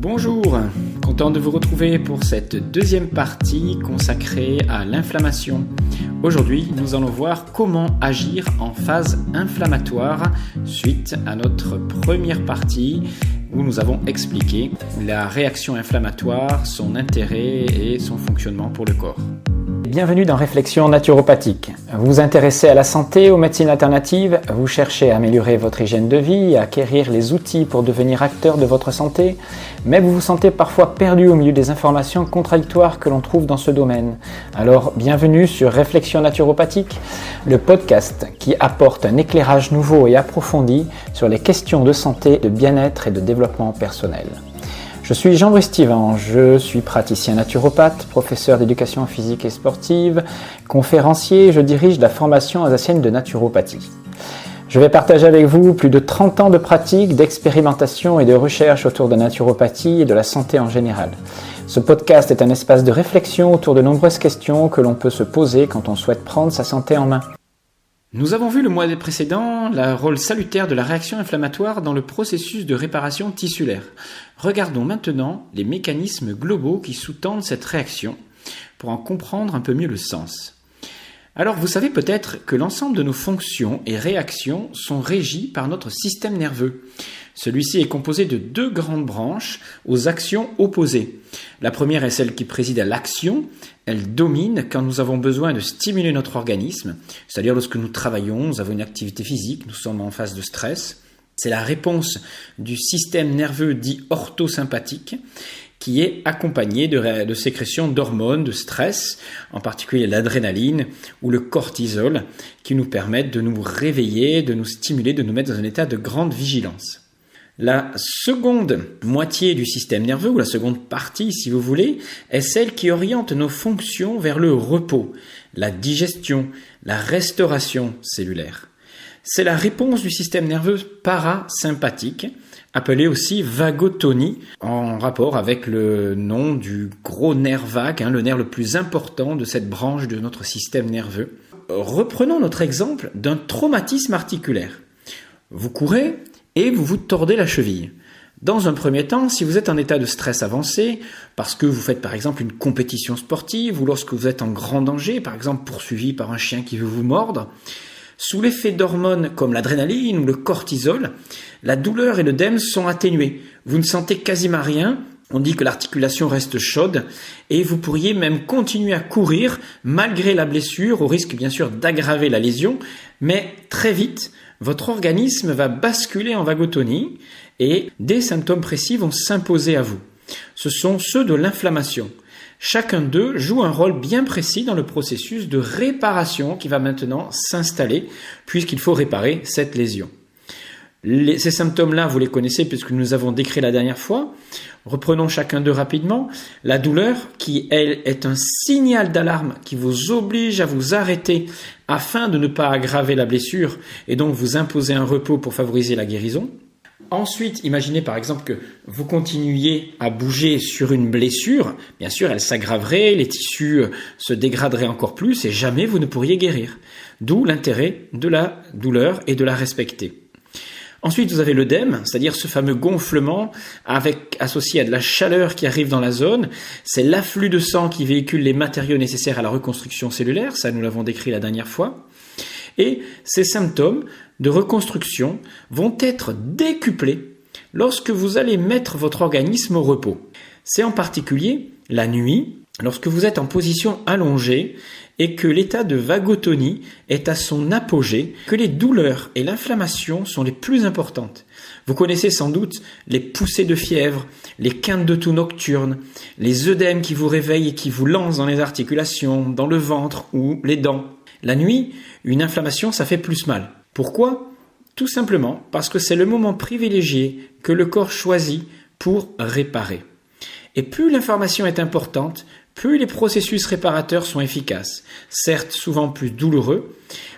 Bonjour, content de vous retrouver pour cette deuxième partie consacrée à l'inflammation. Aujourd'hui, nous allons voir comment agir en phase inflammatoire suite à notre première partie où nous avons expliqué la réaction inflammatoire, son intérêt et son fonctionnement pour le corps. Bienvenue dans Réflexion naturopathique. Vous vous intéressez à la santé, aux médecines alternatives, vous cherchez à améliorer votre hygiène de vie, à acquérir les outils pour devenir acteur de votre santé, mais vous vous sentez parfois perdu au milieu des informations contradictoires que l'on trouve dans ce domaine. Alors, bienvenue sur Réflexion naturopathique, le podcast qui apporte un éclairage nouveau et approfondi sur les questions de santé, de bien-être et de développement personnel. Je suis Jean Brustivant, je suis praticien naturopathe, professeur d'éducation physique et sportive, conférencier, je dirige la formation alsacienne de naturopathie. Je vais partager avec vous plus de 30 ans de pratique, d'expérimentation et de recherche autour de la naturopathie et de la santé en général. Ce podcast est un espace de réflexion autour de nombreuses questions que l'on peut se poser quand on souhaite prendre sa santé en main. Nous avons vu le mois précédent le rôle salutaire de la réaction inflammatoire dans le processus de réparation tissulaire. Regardons maintenant les mécanismes globaux qui sous-tendent cette réaction pour en comprendre un peu mieux le sens. Alors vous savez peut-être que l'ensemble de nos fonctions et réactions sont régies par notre système nerveux. Celui-ci est composé de deux grandes branches aux actions opposées. La première est celle qui préside à l'action. Elle domine quand nous avons besoin de stimuler notre organisme, c'est-à-dire lorsque nous travaillons, nous avons une activité physique, nous sommes en phase de stress. C'est la réponse du système nerveux dit orthosympathique qui est accompagnée de sécrétion d'hormones de stress, en particulier l'adrénaline ou le cortisol, qui nous permettent de nous réveiller, de nous stimuler, de nous mettre dans un état de grande vigilance. La seconde moitié du système nerveux, ou la seconde partie si vous voulez, est celle qui oriente nos fonctions vers le repos, la digestion, la restauration cellulaire. C'est la réponse du système nerveux parasympathique, appelée aussi vagotonie, en rapport avec le nom du gros nerf vague, le nerf le plus important de cette branche de notre système nerveux. Reprenons notre exemple d'un traumatisme articulaire. Vous courez et vous vous tordez la cheville. Dans un premier temps, si vous êtes en état de stress avancé, parce que vous faites par exemple une compétition sportive ou lorsque vous êtes en grand danger, par exemple poursuivi par un chien qui veut vous mordre, sous l'effet d'hormones comme l'adrénaline ou le cortisol, la douleur et l'œdème sont atténués. Vous ne sentez quasiment rien, on dit que l'articulation reste chaude et vous pourriez même continuer à courir malgré la blessure, au risque bien sûr d'aggraver la lésion, mais très vite, votre organisme va basculer en vagotonie et des symptômes précis vont s'imposer à vous. Ce sont ceux de l'inflammation. Chacun d'eux joue un rôle bien précis dans le processus de réparation qui va maintenant s'installer puisqu'il faut réparer cette lésion. Ces symptômes-là, vous les connaissez puisque nous avons décrit la dernière fois. Reprenons chacun d'eux rapidement. La douleur, qui elle est un signal d'alarme qui vous oblige à vous arrêter afin de ne pas aggraver la blessure et donc vous imposer un repos pour favoriser la guérison. Ensuite, imaginez par exemple que vous continuiez à bouger sur une blessure. Bien sûr, elle s'aggraverait, les tissus se dégraderaient encore plus et jamais vous ne pourriez guérir. D'où l'intérêt de la douleur et de la respecter. Ensuite, vous avez l'œdème, c'est-à-dire ce fameux gonflement associé à de la chaleur qui arrive dans la zone. C'est l'afflux de sang qui véhicule les matériaux nécessaires à la reconstruction cellulaire, ça nous l'avons décrit la dernière fois. Et ces symptômes de reconstruction vont être décuplés lorsque vous allez mettre votre organisme au repos. C'est en particulier la nuit, lorsque vous êtes en position allongée et que l'état de vagotonie est à son apogée, que les douleurs et l'inflammation sont les plus importantes. Vous connaissez sans doute les poussées de fièvre, les quintes de toux nocturnes, les œdèmes qui vous réveillent et qui vous lancent dans les articulations, dans le ventre ou les dents. La nuit, une inflammation, ça fait plus mal. Pourquoi ? Tout simplement parce que c'est le moment privilégié que le corps choisit pour réparer. Et plus l'information est importante, plus les processus réparateurs sont efficaces. Certes, souvent plus douloureux,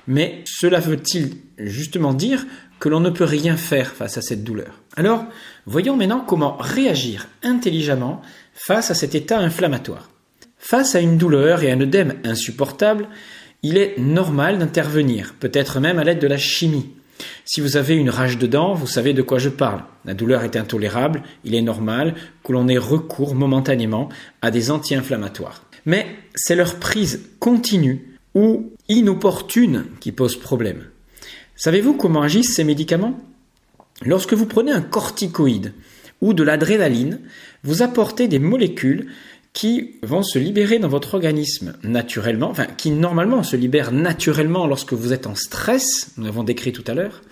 mais cela veut-il justement dire que l'on ne peut rien faire face à cette douleur ? Alors, voyons maintenant comment réagir intelligemment face à cet état inflammatoire. Face à une douleur et un œdème insupportable, il est normal d'intervenir, peut-être même à l'aide de la chimie. Si vous avez une rage de dents, vous savez de quoi je parle. La douleur est intolérable, il est normal que l'on ait recours momentanément à des anti-inflammatoires. Mais c'est leur prise continue ou inopportune qui pose problème. Savez-vous comment agissent ces médicaments ? Lorsque vous prenez un corticoïde ou de l'adrénaline, vous apportez des molécules qui vont se libérer dans votre organisme naturellement, qui normalement se libèrent naturellement lorsque vous êtes en stress, nous l'avons décrit tout à l'heure.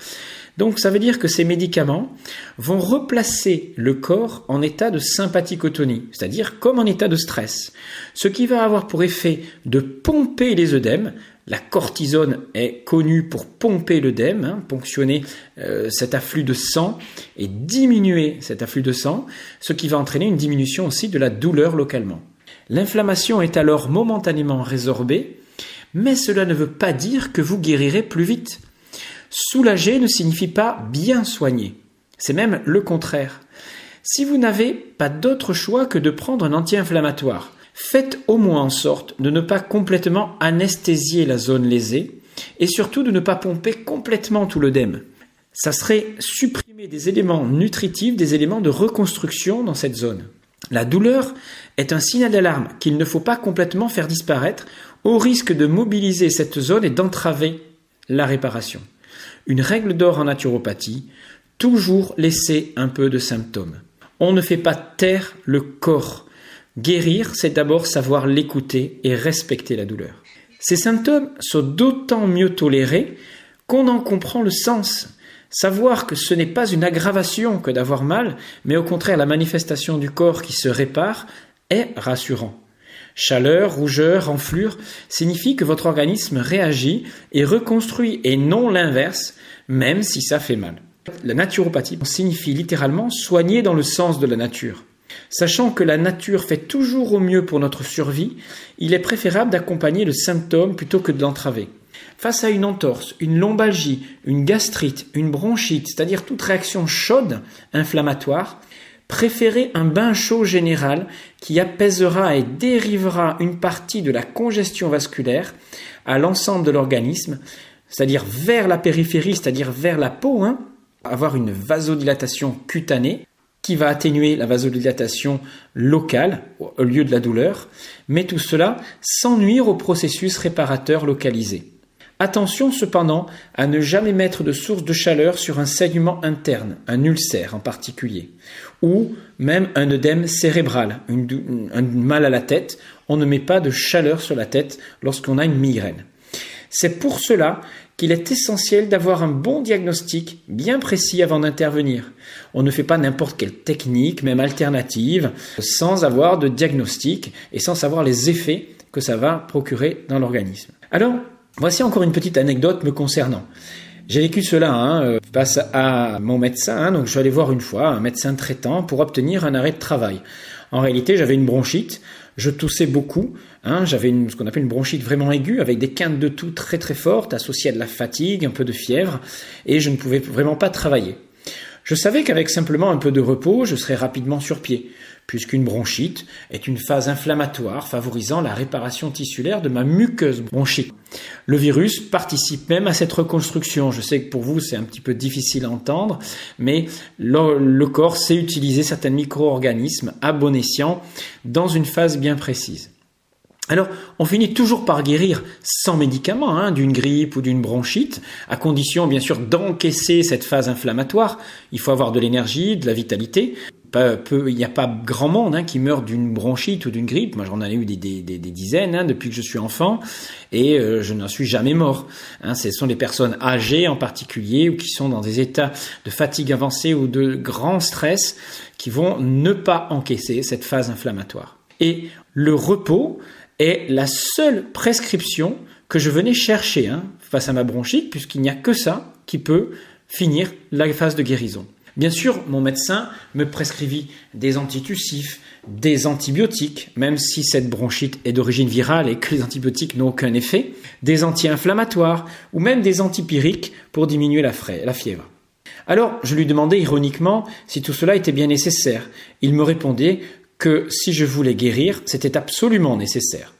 Donc ça veut dire que ces médicaments vont replacer le corps en état de sympathicotonie, c'est-à-dire comme en état de stress, ce qui va avoir pour effet de pomper les œdèmes. La cortisone est connue pour pomper l'œdème, ponctionner cet afflux de sang et diminuer cet afflux de sang, ce qui va entraîner une diminution aussi de la douleur localement. L'inflammation est alors momentanément résorbée, mais cela ne veut pas dire que vous guérirez plus vite. Soulager ne signifie pas bien soigner, c'est même le contraire. Si vous n'avez pas d'autre choix que de prendre un anti-inflammatoire, faites au moins en sorte de ne pas complètement anesthésier la zone lésée et surtout de ne pas pomper complètement tout l'œdème. Ça serait supprimer des éléments nutritifs, des éléments de reconstruction dans cette zone. La douleur est un signal d'alarme qu'il ne faut pas complètement faire disparaître au risque de mobiliser cette zone et d'entraver la réparation. Une règle d'or en naturopathie, toujours laisser un peu de symptômes. On ne fait pas taire le corps. Guérir, c'est d'abord savoir l'écouter et respecter la douleur. Ces symptômes sont d'autant mieux tolérés qu'on en comprend le sens. Savoir que ce n'est pas une aggravation que d'avoir mal, mais au contraire la manifestation du corps qui se répare, est rassurant. Chaleur, rougeur, enflure signifie que votre organisme réagit et reconstruit et non l'inverse, même si ça fait mal. La naturopathie signifie littéralement soigner dans le sens de la nature. Sachant que la nature fait toujours au mieux pour notre survie, il est préférable d'accompagner le symptôme plutôt que de l'entraver. Face à une entorse, une lombalgie, une gastrite, une bronchite, c'est-à-dire toute réaction chaude, inflammatoire, préférez un bain chaud général qui apaisera et dérivera une partie de la congestion vasculaire à l'ensemble de l'organisme, c'est-à-dire vers la périphérie, c'est-à-dire vers la peau, avoir une vasodilatation cutanée, qui va atténuer la vasodilatation locale au lieu de la douleur, mais tout cela sans nuire au processus réparateur localisé. Attention cependant à ne jamais mettre de source de chaleur sur un saignement interne, un ulcère en particulier, ou même un œdème cérébral, un mal à la tête. On ne met pas de chaleur sur la tête lorsqu'on a une migraine. C'est pour cela qu'il est essentiel d'avoir un bon diagnostic bien précis avant d'intervenir. On ne fait pas n'importe quelle technique, même alternative, sans avoir de diagnostic et sans savoir les effets que ça va procurer dans l'organisme. Alors, voici encore une petite anecdote me concernant. J'ai vécu cela face à mon médecin, donc je suis allé voir une fois un médecin traitant pour obtenir un arrêt de travail. En réalité, j'avais une bronchite, je toussais beaucoup, j'avais ce qu'on appelle une bronchite vraiment aiguë avec des quintes de toux très très fortes associées à de la fatigue, un peu de fièvre et je ne pouvais vraiment pas travailler. Je savais qu'avec simplement un peu de repos, je serais rapidement sur pied, puisqu'une bronchite est une phase inflammatoire favorisant la réparation tissulaire de ma muqueuse bronchique. Le virus participe même à cette reconstruction. Je sais que pour vous, c'est un petit peu difficile à entendre, mais le corps sait utiliser certains micro-organismes à bon escient dans une phase bien précise. Alors, on finit toujours par guérir sans médicaments d'une grippe ou d'une bronchite, à condition bien sûr d'encaisser cette phase inflammatoire. Il faut avoir de l'énergie, de la vitalité. Il n'y a pas grand monde qui meurt d'une bronchite ou d'une grippe. Moi, j'en ai eu des dizaines depuis que je suis enfant et je n'en suis jamais mort. Ce sont les personnes âgées en particulier ou qui sont dans des états de fatigue avancée ou de grand stress qui vont ne pas encaisser cette phase inflammatoire. Et le repos est la seule prescription que je venais chercher face à ma bronchite, puisqu'il n'y a que ça qui peut finir la phase de guérison. Bien sûr, mon médecin me prescrivit des antitussifs, des antibiotiques, même si cette bronchite est d'origine virale et que les antibiotiques n'ont aucun effet, des anti-inflammatoires ou même des antipyriques pour diminuer la fièvre. Alors, je lui demandais ironiquement si tout cela était bien nécessaire. Il me répondait que si je voulais guérir, c'était absolument nécessaire.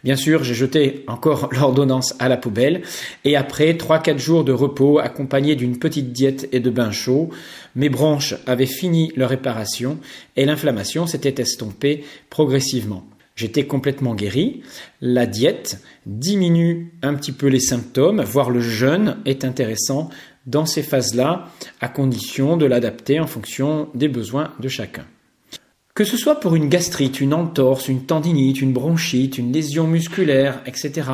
Bien sûr, j'ai jeté encore l'ordonnance à la poubelle et après 3-4 jours de repos accompagnés d'une petite diète et de bains chauds, mes bronches avaient fini leur réparation et l'inflammation s'était estompée progressivement. J'étais complètement guéri. La diète diminue un petit peu les symptômes, voire le jeûne est intéressant dans ces phases-là, à condition de l'adapter en fonction des besoins de chacun. Que ce soit pour une gastrite, une entorse, une tendinite, une bronchite, une lésion musculaire, etc.,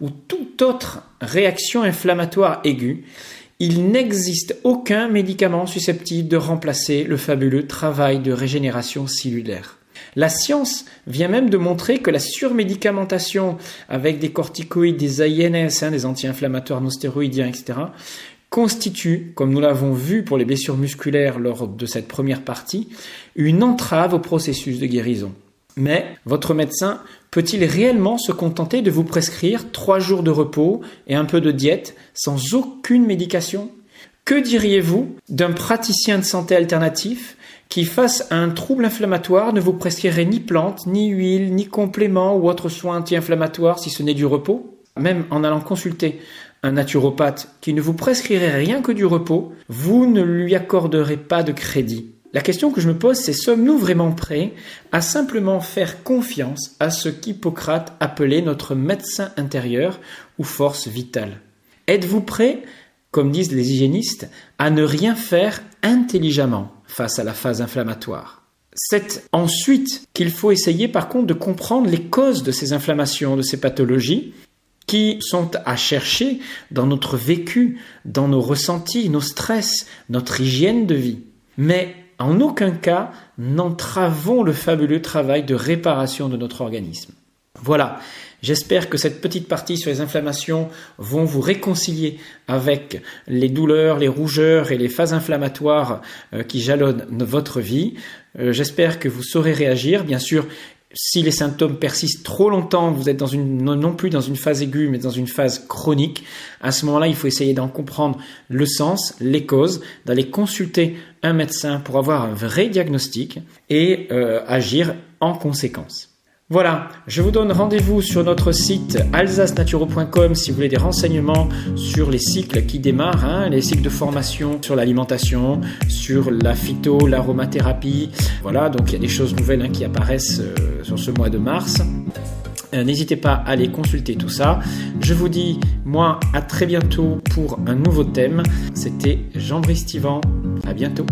ou toute autre réaction inflammatoire aiguë, il n'existe aucun médicament susceptible de remplacer le fabuleux travail de régénération cellulaire. La science vient même de montrer que la surmédicamentation avec des corticoïdes, des AINS, des anti-inflammatoires non stéroïdiens, etc., constitue, comme nous l'avons vu pour les blessures musculaires lors de cette première partie, une entrave au processus de guérison. Mais votre médecin peut-il réellement se contenter de vous prescrire 3 jours de repos et un peu de diète sans aucune médication ? Que diriez-vous d'un praticien de santé alternatif qui, face à un trouble inflammatoire, ne vous prescrirait ni plantes, ni huile, ni compléments ou autres soins anti-inflammatoires si ce n'est du repos ? Même en allant consulter un naturopathe qui ne vous prescrirait rien que du repos, vous ne lui accorderez pas de crédit. La question que je me pose, c'est sommes-nous vraiment prêts à simplement faire confiance à ce qu'Hippocrate appelait notre médecin intérieur ou force vitale ? Êtes-vous prêts, comme disent les hygiénistes, à ne rien faire intelligemment face à la phase inflammatoire ? C'est ensuite qu'il faut essayer par contre de comprendre les causes de ces inflammations, de ces pathologies, qui sont à chercher dans notre vécu, dans nos ressentis, nos stress, notre hygiène de vie. Mais en aucun cas n'entravons le fabuleux travail de réparation de notre organisme. Voilà, j'espère que cette petite partie sur les inflammations vont vous réconcilier avec les douleurs, les rougeurs et les phases inflammatoires qui jalonnent votre vie. J'espère que vous saurez réagir. Bien sûr, si les symptômes persistent trop longtemps, vous êtes non plus dans une phase aiguë, mais dans une phase chronique. À ce moment-là, il faut essayer d'en comprendre le sens, les causes, d'aller consulter un médecin pour avoir un vrai diagnostic et agir en conséquence. Voilà, je vous donne rendez-vous sur notre site alsacenaturo.com si vous voulez des renseignements sur les cycles qui démarrent, les cycles de formation sur l'alimentation, sur la phyto, l'aromathérapie. Voilà, donc il y a des choses nouvelles qui apparaissent sur ce mois de mars. N'hésitez pas à aller consulter tout ça. Je vous dis, moi, à très bientôt pour un nouveau thème. C'était Jean-Brice Tivan. À bientôt.